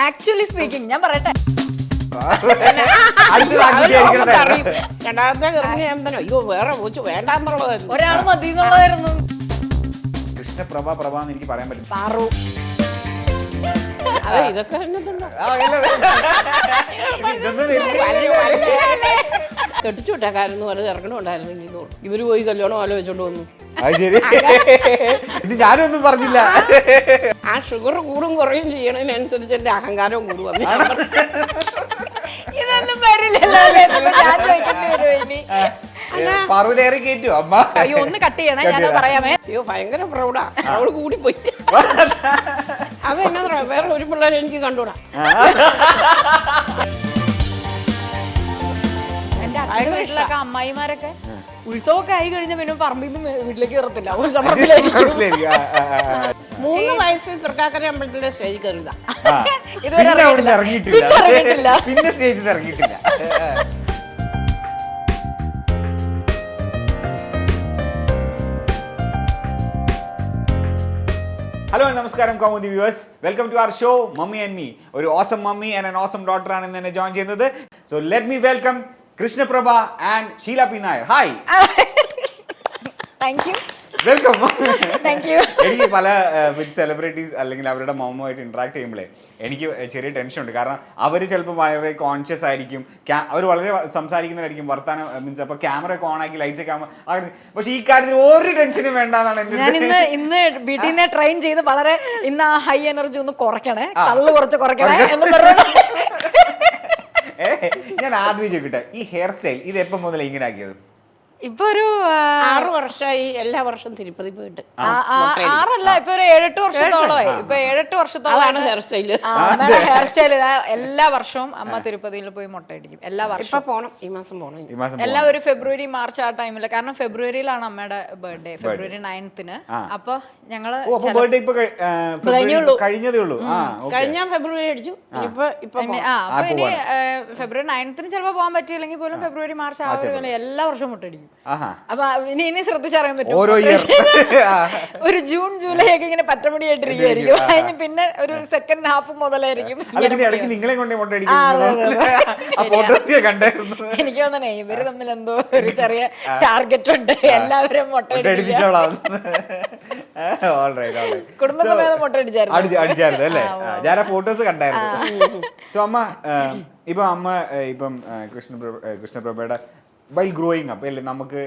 Actually speaking ഞാൻ പറയട്ടെ, രണ്ടാമത്തെ ഗർഭിണി എന്തനോ അയ്യോ വേറെ പൂച്ചു വേണ്ടെന്നുള്ളതായിരുന്നു. ഒരാൾ മതി എന്നുള്ളതായിരുന്നു. കൃഷ്ണപ്രഭ പ്രഭ എന്ന് എനിക്ക് പറയാൻ പറ്റും. പാറു അതെ ഇതൊക്കെ എന്നതുണ്ടോ കെട്ടിച്ചു വിട്ടേക്കാരെന്ന് പറഞ്ഞ് ഇറങ്ങണുണ്ടായിരുന്നു. ഇവര് പോയി കല്യാണം ആലോചിച്ചോണ്ട് വന്നു. അത് ശരി, ഇത് ഞാനൊന്നും പറഞ്ഞില്ല. ആ ഷുഗർ കൂടും കുറയും ചെയ്യണതിനനുസരിച്ച് എന്റെ അഹങ്കാരവും കൂടും. ഇതൊന്നും വരില്ലല്ലോ, ഞാൻ ചോദിക്കേണ്ടി വരുമോ ഇനി? പറവിലേറി കയറ്റു അമ്മ. അയ്യോ ഒന്ന് കട്ട് ചെയ്യണേ, ഞാനത് പറയാമേ. അയ്യോ ഭയങ്കര പ്രൗഡാ, അവള് കൂടിപ്പോയി. അതെന്നാ വേറെ ഒരു പിള്ളേരെ എനിക്ക് കണ്ടൂടാ. എന്റെ അച്ഛൻ്റെ വീട്ടിലൊക്കെ അമ്മായിമാരൊക്കെ ഉത്സവമൊക്കെ ആയി കഴിഞ്ഞ പിന്നെ പറമ്പിൽ നിന്ന് വീട്ടിലേക്ക് കയറത്തില്ല, ഉത്സവത്തിലായിരിക്കും. 3 വയസ്സിൽ തൃക്കാക്കര അമ്പലത്തിലെ സ്റ്റേജിൽ കയറിയതാ. ഇതുവരെ ഇറങ്ങിയിട്ടില്ല, പിന്നെ സ്റ്റേജിൽ ഇറങ്ങിയിട്ടില്ല. ഹലോ നമസ്കാരം Kaumudi viewers, welcome to our show mummy and me. ഒരു awesome mummy and an awesome daughter ആണ് ഇന്ന് എന്നെ ജോയിൻ ചെയ്യുന്നത്. So let me welcome Krishnaprabha and Sheela P Nair. Hi, thank you. Welcome. Thank you. എനിക്ക് പല സെലിബ്രിറ്റീസ് അല്ലെങ്കിൽ അവരുടെ മോമുമായിട്ട് ഇന്ററാക്ട് ചെയ്യുമ്പോഴേ എനിക്ക് ചെറിയ ടെൻഷൻ ഉണ്ട്. കാരണം അവർ ചിലപ്പോൾ വളരെ കോൺഷ്യസ് ആയിരിക്കും, അവർ വളരെ സംസാരിക്കുന്നതായിരിക്കും, വർത്താനം മീൻസ് അപ്പോൾ ക്യാമറ ഒക്കെ ഓൺ ആക്കി ലൈറ്റ്സ് ഒക്കെ ആകുമ്പോൾ. പക്ഷെ ഈ കാര്യത്തിൽ ഒരു ടെൻഷനും വേണ്ടെന്നാണ് എൻ്റെ. ഞാൻ ഇന്ന് വീട്ടിൽ നിന്ന് ട്രെയിൻ ചെയ്ത് വളരെ ഇന്ന് ആ ഹൈ എനർജി ഒന്ന് കുറയ്ക്കണേ, കള്ള് കുറച്ച് കുറയ്ക്കണേ എന്ന് പറഞ്ഞു. ഞാൻ ആദ്യം ചോദിക്കട്ടെ, ഈ ഹെയർ സ്റ്റൈൽ ഇത് എപ്പം മുതൽ ഇങ്ങനെ ആക്കിയത്? ഇപ്പൊ ഒരു 6 വർഷമായി എല്ലാ വർഷവും തിരുപ്പതി പോയിട്ട്. 6 ഇപ്പൊ ഒരു 7-8 വർഷത്തോളമായി. ഇപ്പൊ 7-8 വർഷത്തോളാണ് ഹെയർ സ്റ്റൈല്. ഹെയർ സ്റ്റൈൽ എല്ലാ വർഷവും അമ്മ തിരുപ്പതിയിൽ പോയി മുട്ടയടിക്കും. എല്ലാ വർഷവും പോണം, ഈ മാസം പോണം. എല്ലാ ഒരു ഫെബ്രുവരി മാർച്ച് ആ ടൈമില്. കാരണം ഫെബ്രുവരിയിലാണ് അമ്മയുടെ ബർത്ത്ഡേ, ഫെബ്രുവരി 9th. അപ്പൊ ഞങ്ങള് കഴിഞ്ഞതേ ഉള്ളൂ. കഴിഞ്ഞ ഫെബ്രുവരി അടിച്ചു. അപ്പൊ ഇനി ഫെബ്രുവരി 9th ചിലപ്പോ പോകാൻ പറ്റിയില്ലെങ്കിൽ പോലും ഫെബ്രുവരി മാർച്ച് ആ ഒരു എല്ലാ വർഷവും മുട്ടയടിക്കും. അപ്പൊ ഇനി ശ്രദ്ധിച്ചറിയാൻ പറ്റും. ഒരു ജൂൺ ജൂലൈ ഒക്കെ ഇങ്ങനെ പറ്റമടിയായിട്ടിരിക്കുമായിരിക്കും. അതിന് പിന്നെ ഒരു സെക്കൻഡ് ഹാഫ് മുതലായിരിക്കും. എനിക്ക് തോന്നണേ ഇവര് തമ്മിൽ എന്തോ ഒരു ചെറിയ ടാർഗറ്റ് ഉണ്ട്. എല്ലാവരും കുടുംബസമേതം അടിച്ചായിരുന്നു അല്ലേ? ഞാൻ ആ ഫോട്ടോസ് കണ്ടായിരുന്നു. സോ അമ്മ ഇപ്പൊ കൃഷ്ണപ്രഭയുടെ വൈൽ ഗ്രോയിങ് അപ്പ് അല്ലേ, നമുക്ക്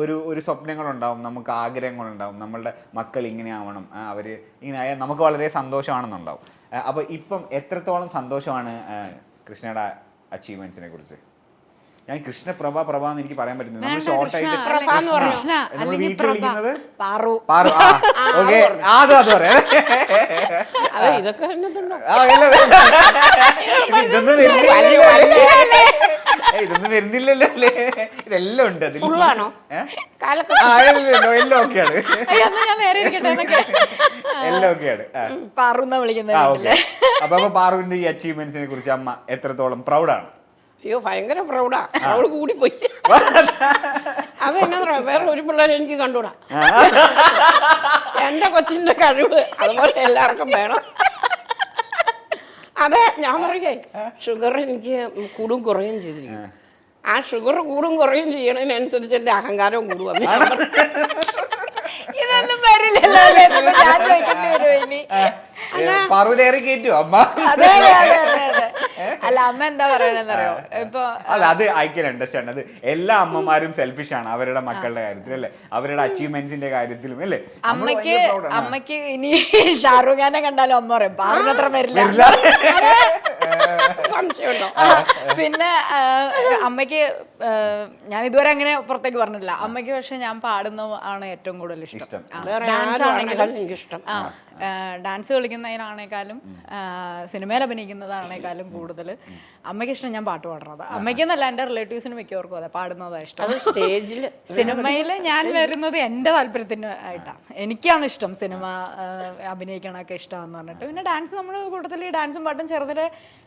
ഒരു സ്വപ്നങ്ങളുണ്ടാവും, നമുക്ക് ആഗ്രഹങ്ങളുണ്ടാവും, നമ്മളുടെ മക്കൾ ഇങ്ങനെ ആവണം, അവർ ഇങ്ങനെ ആയാൽ നമുക്ക് വളരെ സന്തോഷമാണെന്നുണ്ടാവും. അപ്പോൾ ഇപ്പം എത്രത്തോളം സന്തോഷമാണ് കൃഷ്ണയുടെ അച്ചീവ്മെന്റ്സിനെ കുറിച്ച്? ഞാൻ കൃഷ്ണപ്രഭ പ്രഭ എന്ന് എനിക്ക് പറയാൻ പറ്റുന്നത്. നമ്മൾ ഷോർട്ടായിട്ട് നമ്മൾ വീട്ടിൽ വിളിക്കുന്നത് പാറു. ഓക്കെ, അത് പറയാം. ഇതൊക്കെ ഇതൊന്നും വരുന്നില്ലല്ലോ അല്ലേ? ഇതെല്ലാം ഉണ്ട് അതിൽ. എല്ലാം ഓക്കെയാണ്, എല്ലാം ഓക്കെയാണ്. അപ്പൊ പാറുവിന്റെ ഈ അച്ചീവ്മെന്റ്സിനെ കുറിച്ച് അമ്മ എത്രത്തോളം പ്രൗഡാണ്? അയ്യോ ഭയങ്കര പ്രൗഡാ, അവള് കൂടിപ്പോയി. അതെന്നാ വേറെ ഒരു പിള്ളേരെ എനിക്ക് കണ്ടൂടാ. എന്റെ കൊച്ചിന്റെ കഴിവ് അതുപോലെ എല്ലാവർക്കും വേണം. അതെ, ഞാൻ പറയേ ഷുഗർ എനിക്ക് കൂടും കുറയും ചെയ്തിരിക്കും. ആ ഷുഗർ കൂടും കുറയും ചെയ്യണതിനനുസരിച്ച് എന്റെ അഹങ്കാരവും കൂടും. ഇതൊന്നും വരില്ലല്ലോ, ഞാൻ ചോദിക്കേണ്ടി വരുമോ ഇനി? പറവിലേറി കയറ്റു അമ്മ. അല്ല, അമ്മ എന്താ പറയണെന്നറിയോ? ഇപ്പൊ അത് ഐ ക്യാൻ അണ്ടർസ്റ്റാൻഡ്. അത് എല്ലാ അമ്മമാരും സെൽഫിഷ് ആണ് അവരുടെ മക്കളുടെ കാര്യത്തിൽ അല്ലേ, അവരുടെ അച്ചീവ്മെന്റ്സിന്റെ കാര്യത്തിലും അല്ലേ. അമ്മക്ക് ഇനി ഷാറൂഖ് ഖാനെ കണ്ടാലും അമ്മ പറയും പാറിനത്ര വരില്ല. പിന്നെ അമ്മയ്ക്ക് ഞാൻ ഇതുവരെ അങ്ങനെ പുറത്തേക്ക് പറഞ്ഞിട്ടില്ല. അമ്മയ്ക്ക് പക്ഷെ ഞാൻ പാടുന്ന ആണ് ഏറ്റവും കൂടുതൽ ഇഷ്ടം. ഡാൻസ് കളിക്കുന്നതിനാണേക്കാളും സിനിമയിൽ അഭിനയിക്കുന്നതാണേക്കാളും കൂടുതൽ അമ്മയ്ക്ക് ഇഷ്ടം ഞാൻ പാട്ട് പാടുന്നത്. അമ്മയ്ക്കെന്നല്ല, എൻ്റെ റിലേറ്റീവ്സിന് മിക്കവർക്കും അതെ പാടുന്നതാണ് ഇഷ്ടം. സ്റ്റേജിൽ സിനിമയിൽ ഞാൻ വരുന്നത് എൻ്റെ താല്പര്യത്തിന് ആയിട്ടാണ്. എനിക്കാണ് ഇഷ്ടം സിനിമ അഭിനയിക്കണമൊക്കെ ഇഷ്ടമാണെന്ന് പറഞ്ഞിട്ട്. പിന്നെ ഡാൻസ് നമ്മൾ കൂട്ടത്തിൽ ഡാൻസും പാട്ടും ചെറുതിലെ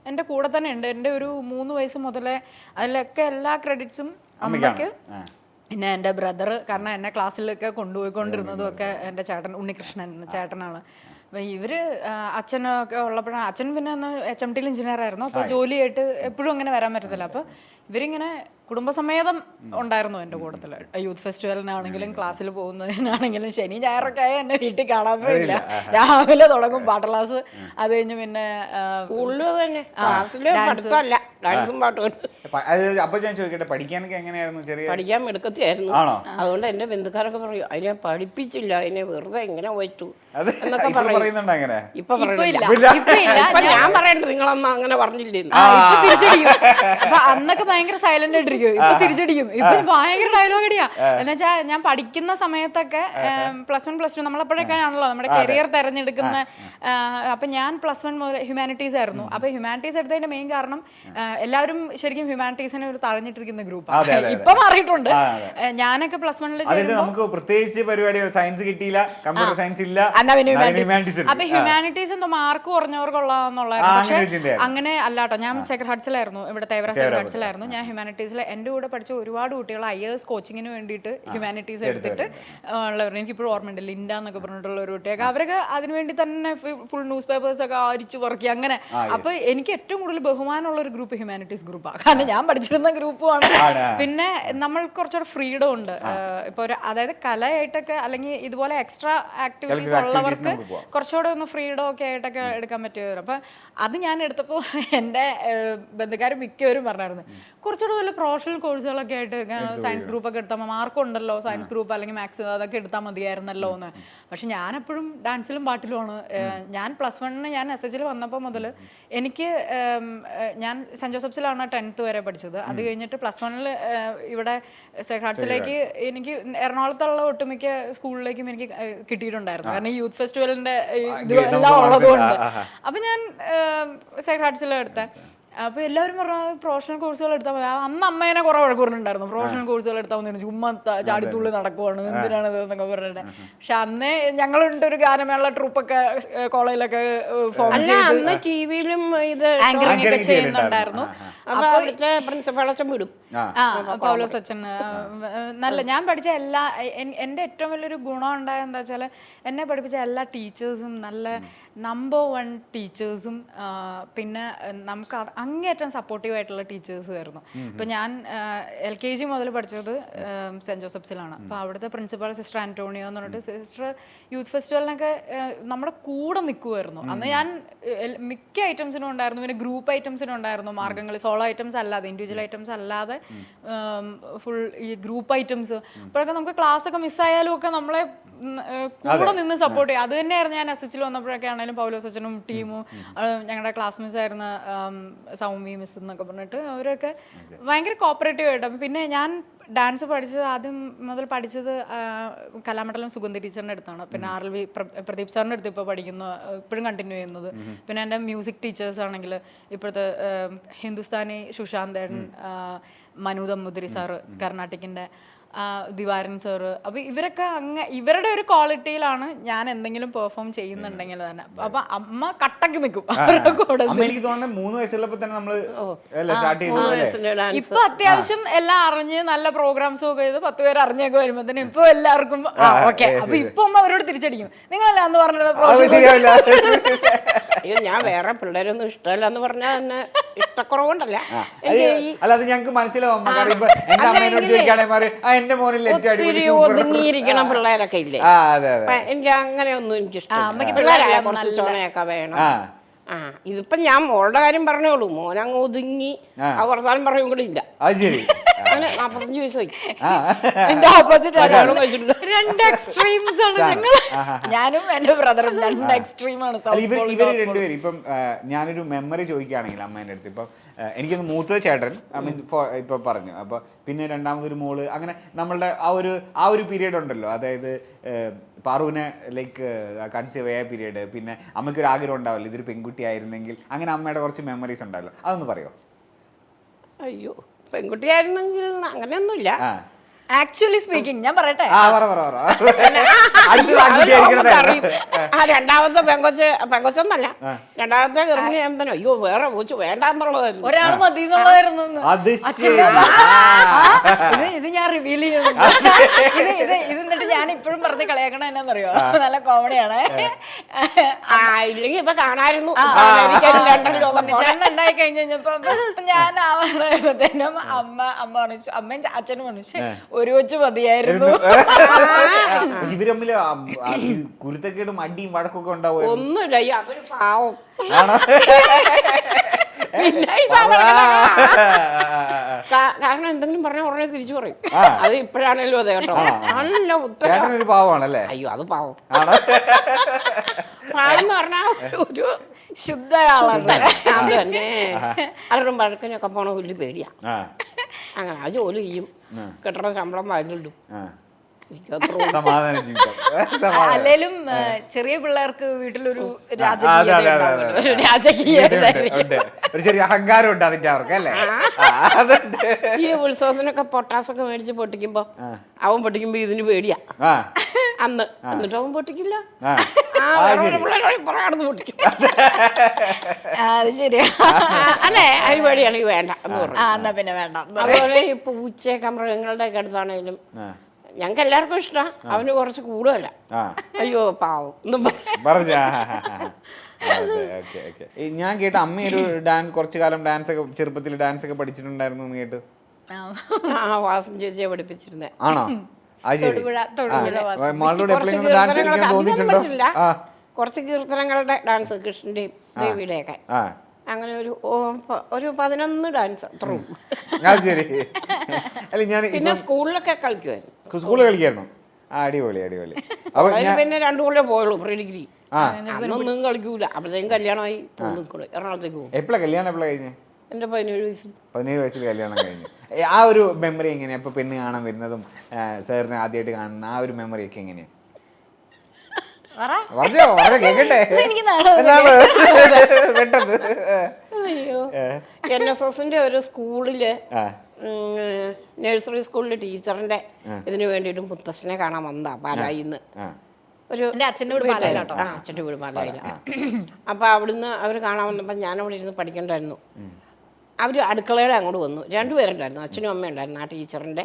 എൻ്റെ കൂടെ തന്നെ ഉണ്ട്. എൻ്റെ ഒരു 3 വയസ്സ് മുതലേ അതിലൊക്കെ എല്ലാ ക്രെഡിറ്റ്സും അമ്മയ്ക്ക്. പിന്നെ എൻ്റെ ബ്രദർ, കാരണം എന്നെ ക്ലാസ്സിലൊക്കെ കൊണ്ടുപോയിക്കൊണ്ടിരുന്നതും ഒക്കെ എൻ്റെ ചേട്ടൻ ഉണ്ണികൃഷ്ണൻ ചേട്ടനാണ്. ഇവര് അച്ഛനൊക്കെ ഉള്ളപ്പോഴാണ്, അച്ഛൻ പിന്നെ ഒന്ന് HMT എഞ്ചിനീയർ ആയിരുന്നു, അപ്പോൾ ജോലിയായിട്ട് എപ്പോഴും അങ്ങനെ വരാൻ പറ്റത്തില്ല. അപ്പോൾ ഇവരിങ്ങനെ കുടുംബസമേതം ഉണ്ടായിരുന്നു എൻ്റെ കൂട്ടത്തിൽ. യൂത്ത് ഫെസ്റ്റിവലിനാണെങ്കിലും ക്ലാസ്സിൽ പോകുന്നതിനാണെങ്കിലും ശനി ഞായറൊക്കെ ആയ എന്നെ വീട്ടിൽ കാണാറില്ല. രാവിലെ തുടങ്ങും പാട്ട് ക്ലാസ്, അത് കഴിഞ്ഞ് പിന്നെ സ്കൂളിലും തന്നെ ക്ലാസ്സിലും പഠിത്തമല്ല, ഡാൻസും പാട്ടും. അപ്പൊ ഞാൻ ചോദിക്കട്ടെ, പഠിക്കാനൊക്കെ എങ്ങനെയായിരുന്നു? ചെറിയ പഠിക്കാൻ മിടുക്കത്തിയായിരുന്നു. ആണോ? അതുകൊണ്ട് എൻ്റെ ബന്ധുക്കാരൊക്കെ പറയും അതിനെ പഠിപ്പിച്ചില്ല, അതിനെ വെറുതെ എങ്ങനെ വച്ചു അത് എന്നൊക്കെ ഇപ്പൊ പറയും. പറയുന്നുണ്ടോ അങ്ങനെ? ഇപ്പൊ ഇപ്പൊ ഇല്ല, പറയണില്ല. ഇപ്പൊ ഇല്ല. ഇപ്പൊ ഞാൻ പറയണ്ട, നിങ്ങളൊന്നും അങ്ങനെ പറഞ്ഞില്ലേ. ഇപ്പൊ തിരിച്ചടിക്കും. അപ്പൊ അന്നൊക്കെ ഭയങ്കര സൈലന്റ് ആയിട്ടിരിക്കും, ഇപ്പൊ തിരിച്ചടിക്കും. ഇപ്പൊ ഭയങ്കര ഡയലോഗ് അടിയാ. എന്നുവെച്ചാ ഞാൻ പഠിക്കുന്ന സമയത്തൊക്കെ +1 +2 നമ്മളപ്പോഴൊക്കെ ആണല്ലോ നമ്മുടെ കരിയർ തെരഞ്ഞെടുക്കുന്ന. അപ്പൊ ഞാൻ +1 മുതൽ ഹ്യൂമാനിറ്റീസ് ആയിരുന്നു. അപ്പൊ ഹ്യൂമാനിറ്റീസ് എടുത്തതിന്റെ മെയിൻ കാരണം എല്ലാവരും ശരിക്കും ഹ്യൂമാനിറ്റീസിനെ ഒരു തഴഞ്ഞിട്ടിരിക്കുന്ന ഗ്രൂപ്പാണ്. ഇപ്പൊ മാറിയിട്ടുണ്ട്. ഞാനൊക്കെ +1 അതായത് നമുക്ക് പ്രത്യേകിച്ച് പരിപാടി സയൻസ് കിട്ടിയില്ല, കമ്പ്യൂട്ടർ സയൻസ് ഇല്ല, അപ്പൊ ഹ്യൂമാനിറ്റീസ് എന്തോ മാർക്ക് കുറഞ്ഞവർക്കുള്ളതെന്നുള്ള. പക്ഷെ അങ്ങനെ അല്ലാട്ടോ, ഞാൻ സേക്രഡ് ഹാർട്സിലായിരുന്നു, ഇവിടെ തേവര സേക്രഡ് ഹാർട്സിലായിരുന്നു. ഞാൻ ഹ്യൂമാനിറ്റീസിൽ എൻ്റെ കൂടെ പഠിച്ച ഒരുപാട് കുട്ടികൾ IAS കോച്ചിങ്ങിന് വേണ്ടിയിട്ട് ഹ്യൂമാനിറ്റീസ് എടുത്തിട്ട് ഉള്ളവർ. എനിക്കിപ്പോഴും ഓർമ്മയുണ്ട്, ലിൻഡ എന്നൊക്കെ പറഞ്ഞിട്ടുള്ള ഒരു കുട്ടിയൊക്കെ. അവരൊക്കെ അതിനുവേണ്ടി തന്നെ ഫുൾ ന്യൂസ് പേപ്പേഴ്സ് ഒക്കെ അരിച്ചു പറക്കി അങ്ങനെ. അപ്പൊ എനിക്ക് ഏറ്റവും കൂടുതൽ ബഹുമാനമുള്ള ഒരു ഗ്രൂപ്പ് ഹ്യൂമാനിറ്റീസ് ഗ്രൂപ്പാണ്, കാരണം ഞാൻ പഠിച്ചിരുന്ന ഗ്രൂപ്പുമാണ്. പിന്നെ നമ്മൾ കുറച്ചുകൂടെ ഫ്രീഡം ഉണ്ട്. ഇപ്പൊ ഒരു അതായത് കലയായിട്ടൊക്കെ അല്ലെങ്കിൽ ഇതുപോലെ എക്സ്ട്രാ ആക്ടിവിറ്റീസ് ഉള്ളവർക്ക് കുറച്ചുകൂടെ ഒന്ന് ഫ്രീഡം ഒക്കെ ആയിട്ടൊക്കെ എടുക്കാൻ പറ്റുമല്ലോ. അപ്പൊ അത് ഞാൻ എടുത്തപ്പോൾ എൻ്റെ ബന്ധുക്കാർ മിക്കവരും പറഞ്ഞായിരുന്നു കുറച്ചുകൂടെ വല്ല പ്രൊഫഷണൽ കോഴ്സുകളൊക്കെ ആയിട്ട് സയൻസ് ഗ്രൂപ്പ് ഒക്കെ എടുത്താൽ മാർക്കുണ്ടല്ലോ, സയൻസ് ഗ്രൂപ്പ് അല്ലെങ്കിൽ മാത്സ് അതൊക്കെ എടുത്താൽ മതിയായിരുന്നല്ലോ എന്ന്. പക്ഷെ ഞാൻ എപ്പോഴും ഡാൻസിലും പാട്ടിലുമാണ്. ഞാൻ +1 ഞാൻ SH വന്നപ്പോൾ മുതൽ എനിക്ക് ഞാൻ സെൻറ് ജോസഫ്സിലാണ് 10th വരെ പഠിച്ചത്. അത് കഴിഞ്ഞിട്ട് +1 ഇവിടെ സേക്രഡ് ഹാർട്സിലേക്ക് എനിക്ക് എറണാകുളത്തുള്ള ഒട്ടുമിക്ക സ്കൂളിലേക്കും എനിക്ക് കിട്ടിയിട്ടുണ്ടായിരുന്നു, കാരണം ഈ യൂത്ത് ഫെസ്റ്റിവലിന്റെ ഇതെല്ലാം ഉള്ളതുകൊണ്ട്. അപ്പൊ ഞാൻ സേക്രഡ് ഹാർട്സിലാണ് എടുത്തത്. അപ്പൊ എല്ലാവരും പറഞ്ഞു പ്രൊഫഷണൽ കോഴ്സുകൾ എടുത്താൽ മതി. അന്ന് അമ്മേനെ കുറെ വഴക്കുണ്ടായിരുന്നു, പ്രൊഫഷണൽ കോഴ്സുകൾ എടുത്താൽ മതി, ചുമ്മാ ചാടിത്തുള്ളി നടക്കുവാണ്, എന്തിനാണ് എന്നൊക്കെ പറഞ്ഞിട്ട്. പക്ഷെ അന്ന് ഞങ്ങളുണ്ട് ഒരു ഗാനമേള ട്രൂപ്പൊക്കെ കോളേജിലൊക്കെ ഫോം അന്ന് ടിവിയിലും ഇത് ആങ്കറിംഗ് ഒക്കെ ചെയ്യുന്നുണ്ടായിരുന്നു. പ്രിൻസിപ്പാളച്ചൻ വിടും. പൗലോസ് അച്ഛൻ നല്ല. ഞാൻ പഠിച്ച എല്ലാ എൻ്റെ ഏറ്റവും വലിയൊരു ഗുണം ഉണ്ടായ എന്താ വെച്ചാൽ എന്നെ പഠിപ്പിച്ച എല്ലാ ടീച്ചേഴ്സും നല്ല നമ്പർ 1 ടീച്ചേഴ്സും പിന്നെ നമുക്ക് അങ്ങേയറ്റം സപ്പോർട്ടീവ് ആയിട്ടുള്ള ടീച്ചേഴ്സും ആയിരുന്നു. ഇപ്പം ഞാൻ LKG മുതൽ പഠിച്ചത് സെൻറ് ജോസഫ്സിലാണ്. അപ്പോൾ അവിടുത്തെ പ്രിൻസിപ്പൽ സിസ്റ്റർ ആന്റോണിയോ എന്ന് പറഞ്ഞിട്ട് സിസ്റ്റർ യൂത്ത് ഫെസ്റ്റിവലിനൊക്കെ നമ്മുടെ കൂടെ നിൽക്കുമായിരുന്നു. അന്ന് ഞാൻ മിക്ക ഐറ്റംസിനും ഉണ്ടായിരുന്നു, പിന്നെ ഗ്രൂപ്പ് ഐറ്റംസിനും ഉണ്ടായിരുന്നു, മാർഗ്ഗംകളി സോളോ ഐറ്റംസ് അല്ലാതെ, ഇൻഡിവിജ്വൽ ഐറ്റംസ് അല്ലാതെ ഫുൾ ഈ ഗ്രൂപ്പ് ഐറ്റംസ്. അപ്പോഴൊക്കെ നമുക്ക് ക്ലാസ് ഒക്കെ മിസ്സായാലും ഒക്കെ നമ്മളെ കൂടെ നിന്ന് സപ്പോർട്ട് ചെയ്യും. അത് തന്നെയായിരുന്നു ഞാൻ SH വന്നപ്പോഴൊക്കെ ആണെങ്കിലും പൗലോസ് അച്ഛനും ടീമും ഞങ്ങളുടെ ക്ലാസ്മേറ്റ്സ് ആയിരുന്ന സൗമി മിസ് എന്നൊക്കെ പറഞ്ഞിട്ട് അവരൊക്കെ ഭയങ്കര കോപ്പറേറ്റീവ് ആയിട്ട്. പിന്നെ ഞാൻ ഡാൻസ് പഠിച്ചത് ആദ്യം മുതൽ പഠിച്ചത് കലാമണ്ഡലം സുഗന്ധി ടീച്ചറിൻ്റെ അടുത്താണ്. പിന്നെ RLV പ്രദീപ് സാറിൻ്റെ അടുത്ത് ഇപ്പോൾ പഠിക്കുന്ന, ഇപ്പോഴും കണ്ടിന്യൂ ചെയ്യുന്നത്. പിന്നെ എൻ്റെ മ്യൂസിക് ടീച്ചേഴ്സ് ആണെങ്കിൽ ഇപ്പോഴത്തെ ഹിന്ദുസ്ഥാനി സുശാന്തൻ, മനു ദമ്പുതിരി സാറ് കർണാട്ടിക്കിൻ്റെ, ദിവാരൻ സാറ്. അപ്പൊ ഇവരൊക്കെ ഇവരുടെ ഒരു ക്വാളിറ്റിയിലാണ് ഞാൻ എന്തെങ്കിലും പെർഫോം ചെയ്യുന്നുണ്ടെങ്കിൽ തന്നെ. അപ്പൊ അമ്മ കട്ടക്ക് നിൽക്കും അവരുടെ കൂടെ. എനിക്ക് തോന്നുന്നത് 3 വയസ്സുള്ളപ്പോ തന്നെ നമ്മള് സ്റ്റാർട്ട് ചെയ്തു. ഇപ്പൊ അത്യാവശ്യം എല്ലാം അറിഞ്ഞ് നല്ല പ്രോഗ്രാംസും ഒക്കെ ചെയ്ത് 10 പേര് അറിഞ്ഞൊക്കെ വരുമ്പോ തന്നെ ഇപ്പൊ എല്ലാവർക്കും ഓക്കെ. അപ്പൊ ഇപ്പൊ അമ്മ അവരോട് തിരിച്ചടിക്കും, നിങ്ങളല്ല എന്ന് പറഞ്ഞത്. അയ്യോ, ഞാൻ വേറെ പിള്ളേരൊന്നും ഇഷ്ടമല്ല എന്ന് പറഞ്ഞാൽ തന്നെ ഇഷ്ടക്കുറവുണ്ടല്ല. അല്ല, അത് ഞങ്ങൾക്ക് മനസ്സിലാവും. എന്റെ അമ്മേനോട് ചോദിക്കുകയാണെങ്കിൽ എന്റെ മോനിൽ ഒതുങ്ങിയിരിക്കണം പിള്ളേരൊക്കെ ഇല്ലേ, എനിക്ക് അങ്ങനെയൊന്നും എനിക്ക് ഇഷ്ടമില്ല. പിള്ളേരായ കുറച്ച് ചോണയൊക്കെ വേണം. ഇതിപ്പോ ഞാൻ മോളുടെ കാര്യം പറഞ്ഞോളൂ, മോനങ്ങ് ഒതുങ്ങി അവസാനം പറയും കൂടി ഇല്ല. അത് ശരി. 45 വയസ്സായി. എന്റെ ഓപ്പോസിറ്റ് 2 എക്സ്ട്രീംസ് ആണ് ഞങ്ങൾ. ഞാനും എന്റെ ബ്രദറും 2 എക്സ്ട്രീമാണ്. ഇവര് രണ്ടുപേരും ഇപ്പം ഞാനൊരു മെമ്മറി ചോദിക്കുകയാണെങ്കിൽ അമ്മേന്റെ അടുത്ത്, ഇപ്പം എനിക്കൊന്ന് മൂത്തത് ചേട്ടൻ ഇപ്പൊ പറഞ്ഞു, അപ്പൊ പിന്നെ രണ്ടാമതൊരു മോള്, അങ്ങനെ നമ്മളുടെ ആ ഒരു പീരീഡ് ഉണ്ടല്ലോ, അതായത് പാറുവിനെ ലൈക്ക് കൺസീവ് ആയ പീരീഡ്, പിന്നെ അമ്മയ്ക്കൊരു ആഗ്രഹം ഉണ്ടാവല്ലോ ഇതൊരു പെൺകുട്ടി ആയിരുന്നെങ്കിൽ, അങ്ങനെ അമ്മയുടെ കുറച്ച് മെമ്മറീസ് ഉണ്ടല്ലോ, അതൊന്ന് പറയോ? അയ്യോ, പെൺകുട്ടിയായിരുന്നെങ്കിൽ അങ്ങനെയൊന്നുമില്ല. ആക്ച്വലി സ്പീക്കിംഗ് ഞാൻ പറയട്ടെ, അറിയും. ആ രണ്ടാമത്തെ പെങ്കൊച്ചെന്നല്ല, രണ്ടാമത്തെ ഗർഭിണി എന്തനോ അയ്യോ വേറെ കൊച്ചു വേണ്ടെന്നുള്ളതായിരുന്നു. ഒരാൾ മതി എന്നുള്ളതായിരുന്നു. ഇത് ഞാൻ റിവീൽ ചെയ്യുന്നു. ഇത് എന്നിട്ട് ഞാൻ ഇപ്പോഴും പറഞ്ഞ് കളയാക്കണ എന്നാന്നറിയോ, നല്ല കോമഡിയാണ്. ഇല്ലെങ്കിൽ ഇപ്പൊ കാണായിരുന്നു. ചേട്ടൻ ഉണ്ടായി കഴിഞ്ഞപ്പോ ഞാൻ ആവാറായപ്പോഴത്തേനും അമ്മ പറഞ്ഞു, അമ്മയും അച്ഛനും പറഞ്ഞു ഒരു കൊച്ചു മതിയായിരുന്നു. ഇവര് തമ്മില് കുരുത്തക്കേടും അടിയും വഴക്കൊക്കെ ഉണ്ടാവും. ഒന്നുമില്ല, അതൊരു പാവം. കാരണം എന്തെങ്കിലും പറഞ്ഞ ഉടനെ തിരിച്ചു പറയും. അത് ഇപ്പോഴാണല്ലോ അതെ കേട്ടോ. നല്ല ഉത്തരം പാവമാണല്ലേ? അയ്യോ അത് പാവം. പാവെന്ന് പറഞ്ഞാ ഒരു ശുദ്ധ ആളാണ്. അത് തന്നെ. അവരുടെ വഴക്കിനൊക്കെ പോണ വലിയ പേടിയാ. അങ്ങനെ ആ ജോലി ചെയ്യും, കിട്ടണ ശമ്പളം വാങ്ങിടും. അല്ലേലും ചെറിയ പിള്ളേർക്ക് വീട്ടിലൊരു ഒരു ചെറിയ അഹങ്കാരം ഉണ്ട് അതിന്റെ അവർക്ക് അല്ലേ. ഈ ഉത്സവത്തിനൊക്കെ പൊട്ടാസൊക്കെ മേടിച്ച് പൊട്ടിക്കുമ്പോ അവൻ പൊട്ടിക്കുമ്പോ ഇതിന് പേടിയാ അന്ന്. എന്നിട്ട് അവൻ പൊട്ടിക്കില്ല, പിള്ളേരോട് പൊട്ടിക്കും. അത് ശരിയാ അല്ലേ? അതിന് പേടിയാണെങ്കിൽ വേണ്ട എന്ന് പറഞ്ഞു. പിന്നെ വേണ്ട. അതുപോലെ ഈ പൂച്ചയൊക്കെ മൃഗങ്ങളുടെ ഒക്കെ അടുത്താണേലും ഞങ്ങൾക്ക് എല്ലാവർക്കും ഇഷ്ടമാണ്. അവന് കുറച്ച് കൂടുതല. അയ്യോ പാവം എന്നും പറഞ്ഞ. ഞാൻ കേട്ട അമ്മ ഒരു കുറച്ചു കാലം ഡാൻസ് ഒക്കെ ചെറുപ്പത്തിൽ ഡാൻസ് ഒക്കെ പഠിച്ചിട്ടുണ്ടായിരുന്നു എന്ന് കേട്ടു. വാസൻ ചേച്ചിയെ പഠിപ്പിച്ചിരുന്നേ. ആണോ? കുറച്ച് കീർത്തനങ്ങളുടെ ഡാൻസ്, കൃഷ്ണന്റെയും ദേവിയുടെ ഒക്കെ. അങ്ങനെ ഒരു 11 ഡാൻസ് അത്രയും. പിന്നെ സ്കൂളിലൊക്കെ കളിക്കുമായിരുന്നു. സ്കൂളിൽ കളിക്കായിരുന്നു. അടിപൊളി അടിപൊളി. പിന്നെ 2 കൊല്ലം പോയുള്ളൂ പ്രീ ഡിഗ്രി. അന്നൊന്നും കളിക്കൂല. അപ്പോഴത്തേക്കും കല്യാണമായി നിൽക്കുള്ളൂ. എറണാകുളത്തേക്ക് പോകും. എപ്പോഴാണ് കല്യാണം? എപ്പോഴാണ് കഴിഞ്ഞത്? എന്റെ 17 വയസ്സിൽ. 17 വയസ്സിൽ കല്യാണം കഴിഞ്ഞു. ആ ഒരു മെമ്മറി എങ്ങനെയാ? ഇപ്പൊ പെണ്ണ് കാണാൻ വരുന്നതും സാറിനെ ആദ്യമായിട്ട് കാണുന്ന ആ ഒരു മെമ്മറി ഒക്കെ എങ്ങനെയാ? അയ്യോ, NSSന്റെ ഒരു സ്കൂളില് നഴ്സറി സ്കൂളിലെ ടീച്ചറിന്റെ ഇതിനു വേണ്ടിയിട്ട് മുത്തശ്ശനെ കാണാൻ വന്നതാ പാലായിന്ന്. അച്ഛൻ്റെ വീട് പാലായില്ല. അപ്പൊ അവിടുന്ന് അവര് കാണാൻ വന്നപ്പോ ഞാൻ അവിടെ ഇരുന്ന് പഠിക്കണ്ടായിരുന്നു. അവര് അടുക്കളയുടെ അങ്ങോട്ട് വന്നു. 2 പേരുണ്ടായിരുന്നു, അച്ഛനും അമ്മയും ഉണ്ടായിരുന്നു. ആ ടീച്ചറിന്റെ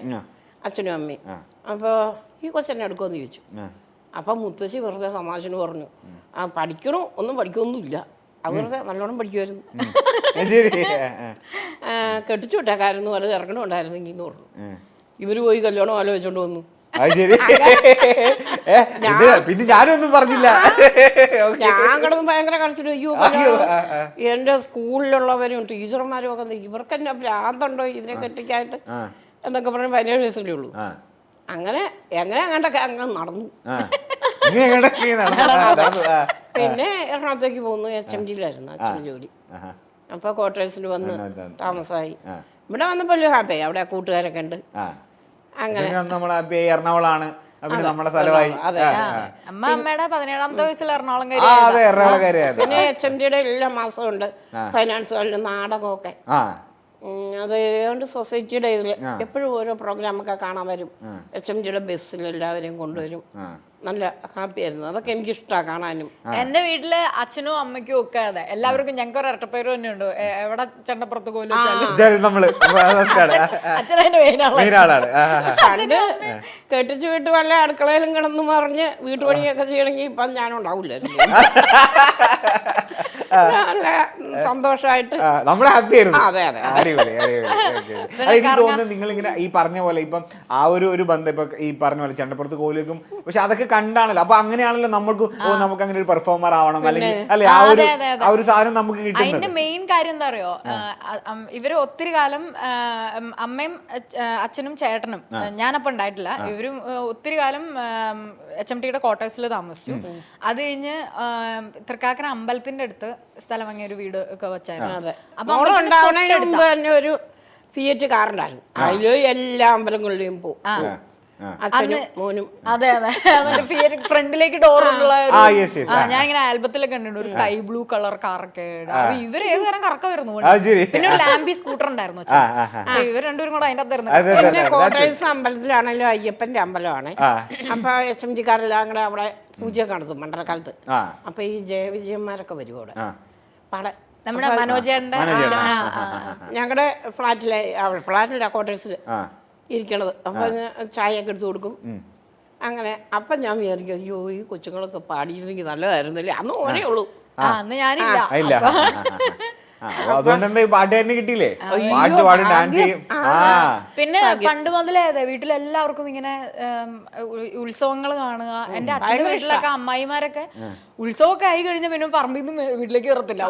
അച്ഛനും അമ്മയും. അപ്പൊ ഈ കൊച്ചെന്നെ എടുക്കുമെന്ന് ചോദിച്ചു. അപ്പൊ മുത്തശ്ശി വെറുതെ തമാശന് പറഞ്ഞു, പഠിക്കണോ? ഒന്നും പഠിക്കൊന്നുമില്ല, അവരുടെ നല്ലോണം പഠിക്കുമായിരുന്നു. കെട്ടിച്ചു വിട്ടേക്കാരെന്ന് പറഞ്ഞ് ഇറങ്ങണമുണ്ടായിരുന്നെങ്കിൽ എന്ന് പറഞ്ഞു. ഇവര് പോയി കല്യാണം ആലോചിച്ചോണ്ട് വന്നു. പിന്നെ ഞാനൊന്നും പറഞ്ഞില്ല. ഞാൻ കിടന്ന് ഭയങ്കര കരച്ചിട്ട്, അയ്യോ എന്റെ സ്കൂളിലുള്ളവരും ടീച്ചർമാരും ഒക്കെ ഇവർക്ക് എന്നെ ഭ്രാന്തുണ്ടോ ഇതിനെ കെട്ടിക്കായിട്ട് എന്നൊക്കെ പറഞ്ഞ് 17 വയസ്സല്ലേ ഉള്ളൂ. അങ്ങനെ അങ്ങോട്ടൊക്കെ അങ്ങ് നടന്നു. പിന്നെ എറണാകുളത്തേക്ക് പോകുന്നു. HMD-ലായിരുന്നു അച്ഛന് ജോലി. അപ്പൊ ക്വാർട്ടേഴ്സിൽ വന്ന് താമസമായി. ഇവിടെ വന്നപ്പോ വലിയ ഹാപ്പി. അവിടെ കൂട്ടുകാരൊക്കെ ഉണ്ട്. അങ്ങനെ എറണാകുളമാണ് നമ്മുടെ സ്ഥലമായി. അമ്മയുടെ 17ാമത്തെ വയസ്സിൽ എറണാകുളം. പിന്നെ HMD-യുടെ എല്ലാ മാസവും ഉണ്ട് ഫൈനാൻസ് ഹാളിൽ നാടകമൊക്കെ. അത് ഏതാണ്ട് സൊസൈറ്റിയുടെ ഇതിൽ എപ്പോഴും ഓരോ പ്രോഗ്രാമൊക്കെ കാണാൻ വരും. HMD-യുടെ ബസ്സിൽ എല്ലാവരെയും കൊണ്ടുവരും. നല്ല ഹാപ്പി ആയിരുന്നു. അതൊക്കെ എനിക്ക് ഇഷ്ടമാണ് കാണാനും. എന്റെ വീട്ടില് അച്ഛനും അമ്മയ്ക്കും ഒക്കെ അതെ, എല്ലാവർക്കും ഞങ്ങൾക്ക് ഒരു ഇരട്ടപ്പേര് തന്നെ ഉണ്ട്. എവിടെ ചണ്ടപ്പുറത്ത് കോലും പണ്ട് കെട്ടിച്ചു വിട്ട് വല്ല അടുക്കളയിലും കിടന്ന് മറിഞ്ഞ് വീട്ടുപണിയൊക്കെ ചെയ്യണമെങ്കിൽ ഇപ്പം ഞാനും ഉണ്ടാവില്ലായിരുന്നു. നല്ല സന്തോഷമായിട്ട് നമ്മള് ഹാപ്പി ആയിരുന്നു. അതെ അതെ. എനിക്ക് തോന്നുന്നത് നിങ്ങളിങ്ങനെ ഈ പറഞ്ഞ പോലെ ഇപ്പം ആ ഒരു ബന്ധം ഇപ്പൊ ഈ പറഞ്ഞ പോലെ ചണ്ടപ്പുറത്ത് കോലിക്കും, പക്ഷെ അതൊക്കെ കണ്ടാണല്ലോ. അപ്പൊ അങ്ങനെയാണല്ലോ നമുക്ക് നമുക്ക് അങ്ങനെ ഒരു പെർഫോമർ ആവണം, അല്ലെങ്കിൽ അല്ലെ ആ ഒരു സാധനം നമുക്ക് കിട്ടുന്നത്. അതിന്റെ മെയിൻ കാര്യം എന്താ അറിയോ, ഇവര് ഒത്തിരി കാലം അമ്മയും അച്ഛനും ചേട്ടനും, ഞാനപ്പോ ഉണ്ടായിട്ടില്ല, ഇവരും ഒത്തിരി കാലം HMD-യുടെ ക്വാർട്ടേഴ്സിൽ താമസിച്ചു. അത് കഴിഞ്ഞ് തൃക്കാക്കര അമ്പലത്തിന്റെ അടുത്ത് സ്ഥലം വാങ്ങിയ ഒരു വീട് ഒക്കെ വെച്ചായിരുന്നു. ഒരു ഫിയറ്റ് കാറുണ്ടായിരുന്നു. അതില് എല്ലാ അമ്പലങ്ങളിലും പോകും. അച്ഛനും മോനും. അതെ അതെ ഫ്രണ്ടിലേക്ക് ഡോറുള്ള ഞാൻ ഇങ്ങനെ ആൽബത്തിലൊക്കെ കണ്ടിട്ടുണ്ട് ഒരു സ്കൈ ബ്ലൂ കളർ കാറൊക്കെ. അപ്പൊ ഇവര് ഏത് തരം കറക്കമായിരുന്നു. പിന്നെ ഒരു ലാംബി സ്കൂട്ടർ ഉണ്ടായിരുന്നു. ഇവർ രണ്ടുപേരും കൂടെ അതിന്റെ അകത്തായിരുന്നു. പിന്നെ കോട്ടേഴ്സ് അമ്പലത്തിലാണല്ലോ അയ്യപ്പന്റെ അമ്പലമാണ്. അപ്പൊ SMG കാരെല്ലാം കൂടെ അവിടെ പൂജയൊക്കെ നടത്തും മണ്ഡലക്കാലത്ത്. അപ്പൊ ഈ ജയവിജയന്മാരൊക്കെ വരും അവിടെ പാടെ. നമ്മുടെ മനോജേട്ടന്റെ ഞങ്ങളുടെ ഫ്ലാറ്റിലെ ക്വാർട്ടേഴ്സിൽ ഇരിക്കണത്. അപ്പൊ ചായയൊക്കെ എടുത്തു കൊടുക്കും. അങ്ങനെ അപ്പം ഞാൻ വിചാരിക്കും അയ്യോ ഈ കൊച്ചുങ്ങളൊക്കെ പാടിയിരുന്നെങ്കിൽ നല്ലതായിരുന്നല്ലേ. അന്ന് ഓനേ ഉള്ളൂ. അന്ന് ഞാനില്ല. അതുകൊണ്ട് പാട്ടുകാരന് കിട്ടിയില്ലേ? പാട്ട് പാടും ഡാൻസ് ചെയ്യും. പിന്നെ പണ്ട് മുതലേ അതെ വീട്ടിലെല്ലാവർക്കും ഇങ്ങനെ ഉത്സവങ്ങൾ കാണുക. എന്റെ അച്ഛന്റെ വീട്ടിലൊക്കെ അമ്മായിമാരൊക്കെ ഉത്സവമൊക്കെ ആയി കഴിഞ്ഞ പിന്നെ പറമ്പിൽ നിന്ന് വീട്ടിലേക്ക് കയറത്തില്ല.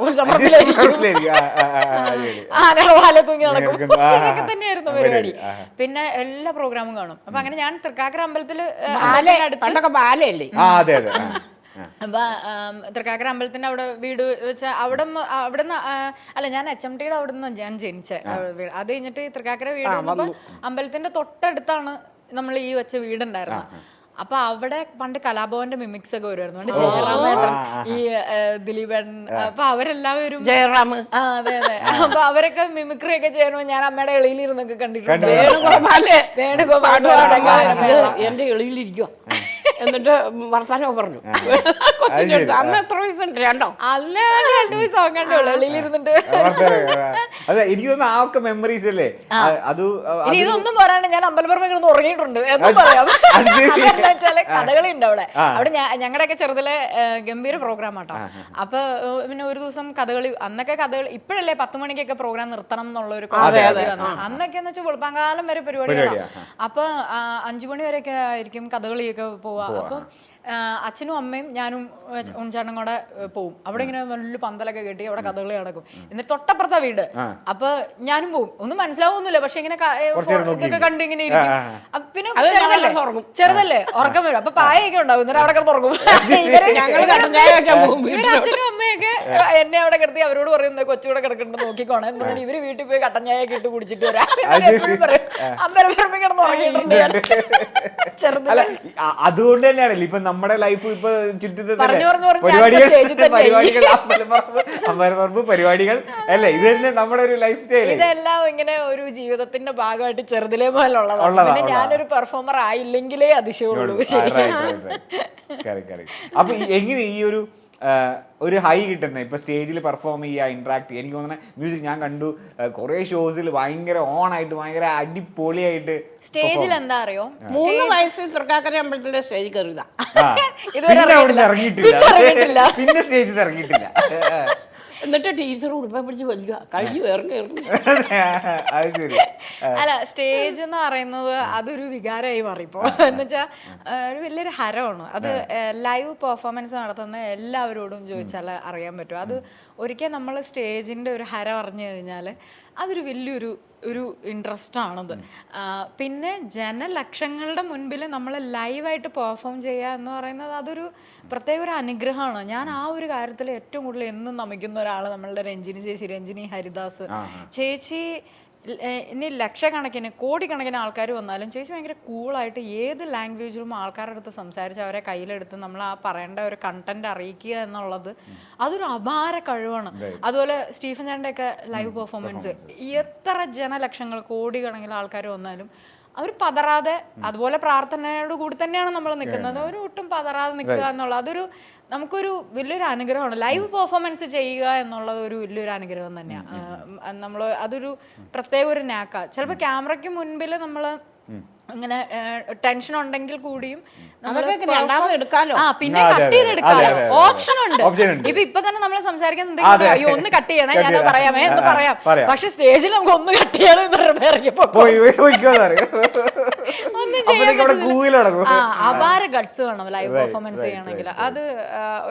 ആനയുടെ പാല തൂങ്ങി നടക്കും. ഇതൊക്കെ തന്നെയായിരുന്നു പരിപാടി. പിന്നെ എല്ലാ പ്രോഗ്രാമും കാണും. അപ്പൊ അങ്ങനെ ഞാൻ തൃക്കാക്കര അമ്പലത്തില് ബാലയല്ലേ. അപ്പൊ തൃക്കാക്കര അമ്പലത്തിന്റെ അവിടെ വീട് വെച്ച അവിടുന്ന് അല്ല ഞാൻ HMTയുടെ അവിടെ നിന്ന് ഞാൻ ജനിച്ചത്. അത് കഴിഞ്ഞിട്ട് തൃക്കാക്കര വീട് അമ്പലത്തിന്റെ തൊട്ടടുത്താണ് നമ്മൾ ഈ വെച്ച വീടുണ്ടായിരുന്നത്. അപ്പൊ അവിടെ പണ്ട് കലാഭവന്റെ മിമിക്സ് ഒക്കെ വരുമായിരുന്നു. പണ്ട് ജയറാമേട്ടൻ, ഈ ദിലീപേട്ടൻ, അപ്പൊ അവരെല്ലാവരും ജയറാം. അതെ അതെ. അപ്പൊ അവരൊക്കെ മിമിക്രി ഒക്കെ ചെയ്യുമ്പോൾ ഞാൻ അമ്മയുടെ എളിയിലിരുന്നൊക്കെ കണ്ടിട്ടുണ്ട്. വേണുഗോപാൽ എന്റെ എളിയിലിരിക്കുക എന്നിട്ട് വർത്താനമൊക്കെ പറഞ്ഞു. അന്ന് എത്ര വയസ്സുണ്ട്? രണ്ടോ? അല്ല 2 വയസ്സ് ആകണ്ടേ എളിയിലിരുന്നിട്ട്. അതെ എനിക്ക് തോന്നുന്നു ആ ഒക്കെ മെമ്മറീസ് അല്ലേ. ഇതൊന്നും പറയാണ്ട് ഞാൻ അമ്പലപ്പുറമേ കിടന്ന് ഉറങ്ങിയിട്ടുണ്ട് എന്നും പറയാം. വെച്ചാല് കഥകളി ഉണ്ട് അവിടെ. അവിടെ ഞങ്ങളുടെയൊക്കെ ചെറുതിലെ ഗംഭീര പ്രോഗ്രാം ആട്ടോ. അപ്പൊ പിന്നെ ഒരു ദിവസം കഥകളി, അന്നൊക്കെ കഥകളി ഇപ്പോഴല്ലേ 10 മണിക്കൊക്കെ പ്രോഗ്രാം നിർത്തണം എന്നുള്ള ഒരു അന്നൊക്കെ എന്ന് വെച്ചാൽ വെളുപ്പാങ്കാലം വരെ പരിപാടികളാണ്. അപ്പൊ 5 മണി വരെയൊക്കെ ആയിരിക്കും കഥകളിയൊക്കെ പോവാ. അപ്പൊ അച്ഛനും അമ്മയും ഞാനും ഉണ്ണിച്ചാട്ടനും കൂടെ പോവും. അവിടെ ഇങ്ങനെ വലിയ പന്തലൊക്കെ കെട്ടി അവിടെ കഥകളി നടക്കും. എന്നിട്ട് തൊട്ടപ്പുറത്താ വീട്. അപ്പൊ ഞാനും പോവും. ഒന്നും മനസ്സിലാവുന്നില്ല, പക്ഷെ ഇങ്ങനെ ഇതൊക്കെ കണ്ട് ഇങ്ങനെ ഇരിക്കും. പിന്നെ ചെറുതല്ലേ ഉറക്കം വരും. അപ്പൊ പായൊക്കെ ഉണ്ടാവും. എന്നിട്ട് അവിടെ കിടന്ന് ഉറങ്ങും. ഇവര് അച്ഛനും അമ്മയൊക്കെ എന്നെ അവിടെ കിടത്തി അവരോട് പറയുന്നത് കൊച്ചുകൂടെ കിടക്കണ്ട നോക്കിക്കോണേ എന്ന് പറഞ്ഞിട്ട് ഇവര് വീട്ടിൽ പോയി കട്ടൻ ചായ ഒക്കെ ഇട്ട് കുടിച്ചിട്ട് വരാം. എപ്പോഴും പറയും അമ്പലപ്പുറമേ കിടന്ന് ഉറങ്ങിയിട്ടുണ്ട് ഞാൻ ചെറുതില്. അതുകൊണ്ട് തന്നെയാണല്ലോ ഇപ്പൊ നമ്മുടെ ലൈഫ് ഇപ്പൊ ചുറ്റത്തെ അമ്പലപ്പറമ്പ് പരിപാടികൾ അല്ലേ. ഇത് തന്നെ നമ്മുടെ ഒരു ലൈഫ് സ്റ്റൈൽ. ഇതെല്ലാം ഇങ്ങനെ ഒരു ജീവിതത്തിന്റെ ഭാഗമായിട്ട് ചെറുതിലേ പോലുള്ളതാണ്. പിന്നെ ഞാനൊരു പെർഫോമർ ആയില്ലെങ്കിലേ അതിശയമുള്ളൂ. അപ്പൊ എങ്ങനെ ഈ ഒരു ഹൈ കിട്ടുന്നത് ഇപ്പൊ സ്റ്റേജിൽ പെർഫോം ചെയ്യുക, ഇന്ററാക്ട് ചെയ്യുക? എനിക്ക് തോന്നുന്നത് മ്യൂസിക് ഞാൻ കണ്ടു കുറെ ഷോസിൽ ഭയങ്കര ഓൺ ആയിട്ട് ഭയങ്കര അടിപൊളിയായിട്ട്. സ്റ്റേജിൽ എന്താ അറിയോ, 3 വയസ്സിൽ തൃക്കാക്കര അമ്പലത്തിലെ സ്റ്റേജിൽ കയറിയതാ. ഇറങ്ങിയിട്ടില്ല. പിന്നെ സ്റ്റേജിൽ ഇറങ്ങിയിട്ടില്ല. എന്നിട്ട് ടീച്ചർ ഉടുപ്പ പിടിച്ച് വലിക്കുക കഴിഞ്ഞു ഇറങ്ങി. അല്ല സ്റ്റേജ് എന്ന് പറയുന്നത് അതൊരു വികാരമായി മാറിപ്പോ. എന്നുവെച്ചാൽ ഒരു വലിയൊരു ഹരമാണ് അത്. ലൈവ് പെർഫോമൻസ് നടത്തുന്ന എല്ലാവരോടും ചോദിച്ചാൽ അറിയാൻ പറ്റും. അത് ഒരിക്കൽ നമ്മൾ സ്റ്റേജിന്റെ ഒരു ഹരം അറിഞ്ഞു കഴിഞ്ഞാൽ അതൊരു വലിയൊരു ഇൻട്രസ്റ്റ് ആണത്. പിന്നെ ജനലക്ഷങ്ങളുടെ മുൻപിൽ നമ്മൾ ലൈവായിട്ട് പെർഫോം ചെയ്യുക എന്ന് പറയുന്നത് അതൊരു പ്രത്യേക ഒരു അനുഗ്രഹമാണ്. ഞാൻ ആ ഒരു കാര്യത്തിൽ ഏറ്റവും കൂടുതൽ എന്നും നമിക്കുന്ന ഒരാൾ നമ്മളുടെ രഞ്ജിനി ചേച്ചി, രഞ്ജിനി ഹരിദാസ് ചേച്ചി. ഇനി ലക്ഷക്കണക്കിന് കോടിക്കണക്കിന് ആൾക്കാർ വന്നാലും ചേച്ചി ഭയങ്കര കൂളായിട്ട് ഏത് ലാംഗ്വേജിലും ആൾക്കാരുടെ അടുത്ത് സംസാരിച്ച് അവരെ കയ്യിലെടുത്ത് നമ്മൾ ആ പറയേണ്ട ഒരു കണ്ടന്റ് അറിയിക്കുക എന്നുള്ളത് അതൊരു അപാര കഴിവാണ്. അതുപോലെ സ്റ്റീഫൻ ചാണ്ടിന്റെ ഒക്കെ ലൈവ് പെർഫോമൻസ് എത്ര ജനലക്ഷങ്ങൾ കോടിക്കണക്കിന് ആൾക്കാർ വന്നാലും അവർ പതറാതെ, അതുപോലെ പ്രാർത്ഥനയോട് കൂടി തന്നെയാണ് നമ്മൾ നിൽക്കുന്നത്. അവർ ഒട്ടും പതറാതെ നിൽക്കുക എന്നുള്ളത് അതൊരു നമുക്കൊരു വലിയൊരു അനുഗ്രഹമാണ്. ലൈവ് പെർഫോമൻസ് ചെയ്യുക എന്നുള്ളത് ഒരു വലിയൊരു അനുഗ്രഹം തന്നെയാണ്. നമ്മൾ അതൊരു പ്രത്യേക ഒരു നാക്കാണ്. ചിലപ്പോൾ ക്യാമറയ്ക്ക് മുൻപിൽ നമ്മൾ അങ്ങനെ ടെൻഷൻ ഉണ്ടെങ്കിൽ കൂടിയും പിന്നെ കട്ട് ചെയ്തെടുക്കാലോ, ഓപ്ഷൻ ഉണ്ട്. ഇപ്പൊ തന്നെ നമ്മൾ സംസാരിക്കുന്നുണ്ടെങ്കിൽ അയ്യോ ഒന്ന് കട്ട് ചെയ്യണേ ഞാൻ പറയാമേ എന്ന് പറയാം. പക്ഷെ സ്റ്റേജിൽ നമുക്ക് ഒന്ന് കട്ട് ചെയ്യണം അപാര ഗട്സ് വേണം ലൈവ് പെർഫോമൻസ് ചെയ്യണമെങ്കിൽ. അത്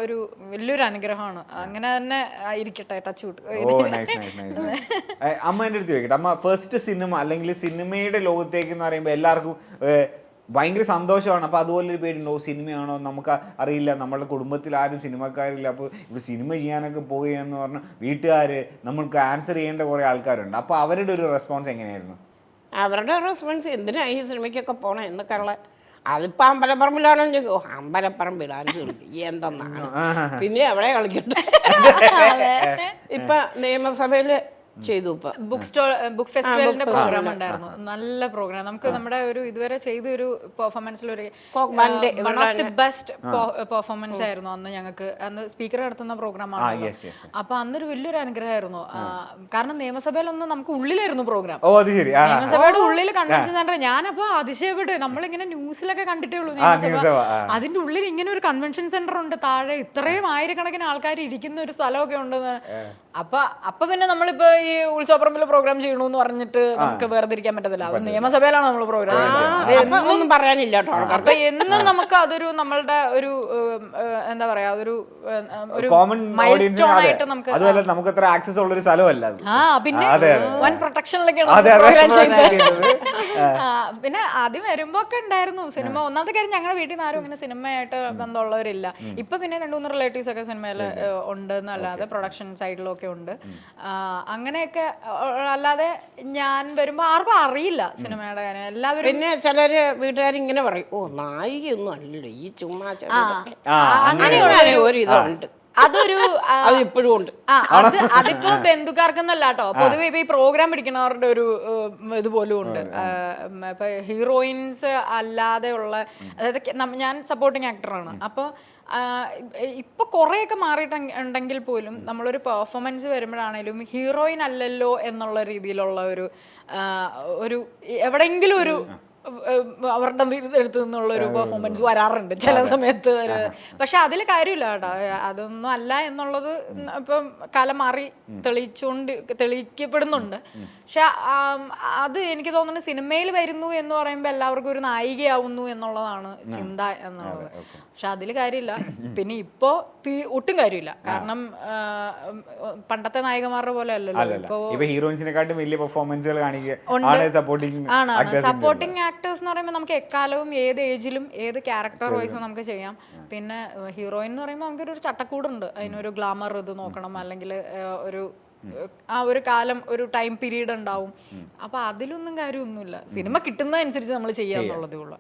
ഒരു വലിയൊരു അനുഗ്രഹമാണ്. അങ്ങനെ തന്നെ ഇരിക്കട്ടെ. ടച്ച് വിട്ട് അമ്മ എന്റെ അടുത്ത് ചോദിക്കട്ടെ, അമ്മ ഫസ്റ്റ് സിനിമ അല്ലെങ്കിൽ സിനിമയുടെ ലോകത്തേക്ക് എന്ന് പറയുമ്പോൾ എല്ലാവർക്കും ഭയങ്കര സന്തോഷമാണ്. അപ്പോൾ അതുപോലെ ഒരു പേരുണ്ടോ, സിനിമയാണോ നമുക്ക് അറിയില്ല, നമ്മളുടെ കുടുംബത്തിൽ ആരും സിനിമക്കാരില്ല, അപ്പോൾ ഇവിടെ സിനിമ ചെയ്യാനൊക്കെ പോവുകയെന്ന് പറഞ്ഞാൽ വീട്ടുകാർ നമ്മൾക്ക് ആൻസർ ചെയ്യേണ്ട കുറേ ആൾക്കാരുണ്ട്. അപ്പോൾ അവരുടെ ഒരു റെസ്പോൺസ് എങ്ങനെയായിരുന്നു? അവരുടെ റെസ്പോൺസ് എന്തിനാ ഈ സിനിമയ്ക്കൊക്കെ പോണേ എന്നൊക്കെ ഉള്ള അതിപ്പോ അമ്പലപ്പറമ്പിലാണെന്ന് ചോദിക്കും. ഓ അമ്പലപ്പറമ്പ് ഡാൻസ് കളിക്കും എന്തെന്നാണ് പിന്നെ എവിടെ കളിക്കട്ടെ. ഇപ്പൊ നിയമസഭയില് ചെയ്തു. ഇപ്പൊ ബുക്ക് ഫെസ്റ്റിവലിന്റെ പ്രോഗ്രാം ഉണ്ടായിരുന്നു. നല്ല പ്രോഗ്രാം. നമുക്ക് നമ്മുടെ ഒരു ഇതുവരെ ചെയ്ത ഒരു പെർഫോമൻസിൽ ഒരു one of the best performance ആയിരുന്നു അന്ന് ഞങ്ങൾക്ക്. അന്ന് സ്പീക്കർ നടത്തുന്ന പ്രോഗ്രാമാണ്. അപ്പൊ അന്നൊരു വലിയൊരു അനുഗ്രഹമായിരുന്നു. കാരണം നിയമസഭയിലൊന്നും നമുക്ക് ഉള്ളിലായിരുന്നു പ്രോഗ്രാം. നിയമസഭയുടെ ഉള്ളിൽ കൺവെൻഷൻ സെന്റർ. ഞാനപ്പോ അതിശയപ്പെട്ടു. നമ്മളിങ്ങനെ ന്യൂസിലൊക്കെ കണ്ടിട്ടേ ഉള്ളൂ നിയമസഭ. അതിന്റെ ഉള്ളിൽ ഇങ്ങനെ ഒരു കൺവെൻഷൻ സെന്റർ ഉണ്ട്. താഴെ ഇത്രയും ആയിരക്കണക്കിന് ആൾക്കാർ ഇരിക്കുന്ന ഒരു സ്ഥലമൊക്കെ ഉണ്ടെന്ന്. അപ്പൊ പിന്നെ നമ്മളിപ്പോ ഈ ഉത്സവപ്പറമ്പിൽ പ്രോഗ്രാം ചെയ്യണമെന്ന് പറഞ്ഞിട്ട് നമുക്ക് വേർതിരിക്കാൻ പറ്റത്തില്ല. അത് നിയമസഭയിലാണ് നമ്മൾ പ്രോഗ്രാം. ഒന്നും പറയാനില്ല. അപ്പൊ എന്നും നമുക്ക് അതൊരു നമ്മളുടെ ഒരു എന്താ പറയാ ഒരു മൈൽസ്റ്റോൺ ആയിട്ട് നമുക്ക് അത്ര ആക്സസ് ഉള്ള ഒരു സ്ഥലമല്ല. പിന്നെ വൻ പ്രൊട്ടക്ഷനിലൊക്കെയാണ് പ്രോഗ്രാം ചെയ്യുന്നത്. പിന്നെ ആദ്യം വരുമ്പോ ഒക്കെ ഉണ്ടായിരുന്നു സിനിമ. ഒന്നാമത്തെ കാര്യം ഞങ്ങളുടെ വീട്ടിൽ നിന്ന് ആരും ഇങ്ങനെ സിനിമയായിട്ട് ബന്ധമുള്ളവരില്ല. ഇപ്പൊ പിന്നെ 2-3 റിലേറ്റീവ്സ് ഒക്കെ സിനിമയിൽ ഉണ്ട് എന്നല്ലാതെ പ്രൊഡക്ഷൻ സൈഡിലൊക്കെ ഉണ്ട്. അങ്ങനെയൊക്കെ അല്ലാതെ ഞാൻ വരുമ്പോ ആർക്കും അറിയില്ല സിനിമയുടെ കാര്യം. എല്ലാവരും പിന്നെ ചിലര് വീട്ടുകാരിങ്ങനെ പറയും, ഓ നായികയൊന്നും അല്ലല്ലോ ഈ ചുമ്മാ അങ്ങനെയുള്ള ഒരു ഇതുണ്ട്. അതൊരു അത് ഇപ്പോഴും ഉണ്ട്. അതിപ്പോ ബന്ധുക്കാർക്കെന്നല്ല കേട്ടോ, പൊതുവെ ഇപ്പൊ ഈ പ്രോഗ്രാം പിടിക്കുന്നവരുടെ ഒരു ഇതുപോലും ഉണ്ട്. ഇപ്പൊ ഹീറോയിൻസ് അല്ലാതെ ഉള്ള, അതായത് ഞാൻ സപ്പോർട്ടിങ് ആക്ടറാണ്. അപ്പൊ ഇപ്പൊ കുറെയൊക്കെ മാറിയിട്ടുണ്ടെങ്കിൽ പോലും നമ്മളൊരു പെർഫോമൻസ് വരുമ്പോഴാണേലും ഹീറോയിൻ അല്ലല്ലോ എന്നുള്ള രീതിയിലുള്ള ഒരു എവിടെയെങ്കിലും ഒരു അവരുടെ അടുത്ത് നിന്നുള്ള ഒരു പെർഫോമൻസ് വരാറുണ്ട് ചില സമയത്ത്. പക്ഷെ അതിൽ കാര്യമില്ല കേട്ടോ, അതൊന്നും അല്ല എന്നുള്ളത് ഇപ്പം കാലം മാറി തെളിയിക്കപ്പെടുന്നുണ്ട്. പക്ഷെ അത് എനിക്ക് തോന്നുന്നത് സിനിമയിൽ വരുന്നു എന്ന് പറയുമ്പോൾ എല്ലാവർക്കും ഒരു നായികയാവുന്നു എന്നുള്ളതാണ് ചിന്ത എന്നുള്ളത്. പക്ഷെ അതിൽ കാര്യമില്ല. പിന്നെ ഇപ്പോ ഒട്ടും കാര്യമില്ല. കാരണം പണ്ടത്തെ നായികമാരുടെ പോലെ അല്ലല്ലോ ഇപ്പൊ ഹീറോയിൻസിനെക്കാട്ടും വലിയ പെർഫോമൻസുകൾ സപ്പോർട്ടിംഗ് ആക്ടേഴ്സ് എന്ന് പറയുമ്പോൾ നമുക്ക് എക്കാലവും ഏത് ഏജിലും ഏത് ക്യാരക്ടർ വൈസും നമുക്ക് ചെയ്യാം. പിന്നെ ഹീറോയിൻ എന്ന് പറയുമ്പോൾ നമുക്കൊരു ചട്ടക്കൂടുണ്ട്. അതിനൊരു ഗ്ലാമർ ഇത് നോക്കണം, അല്ലെങ്കിൽ ഒരു കാലം ഒരു ടൈം പീരീഡ് ഉണ്ടാവും. അപ്പൊ അതിലൊന്നും കാര്യമൊന്നുമില്ല. സിനിമ കിട്ടുന്നതനുസരിച്ച് നമ്മൾ ചെയ്യാന്നുള്ളതേ ഉള്ളൂ.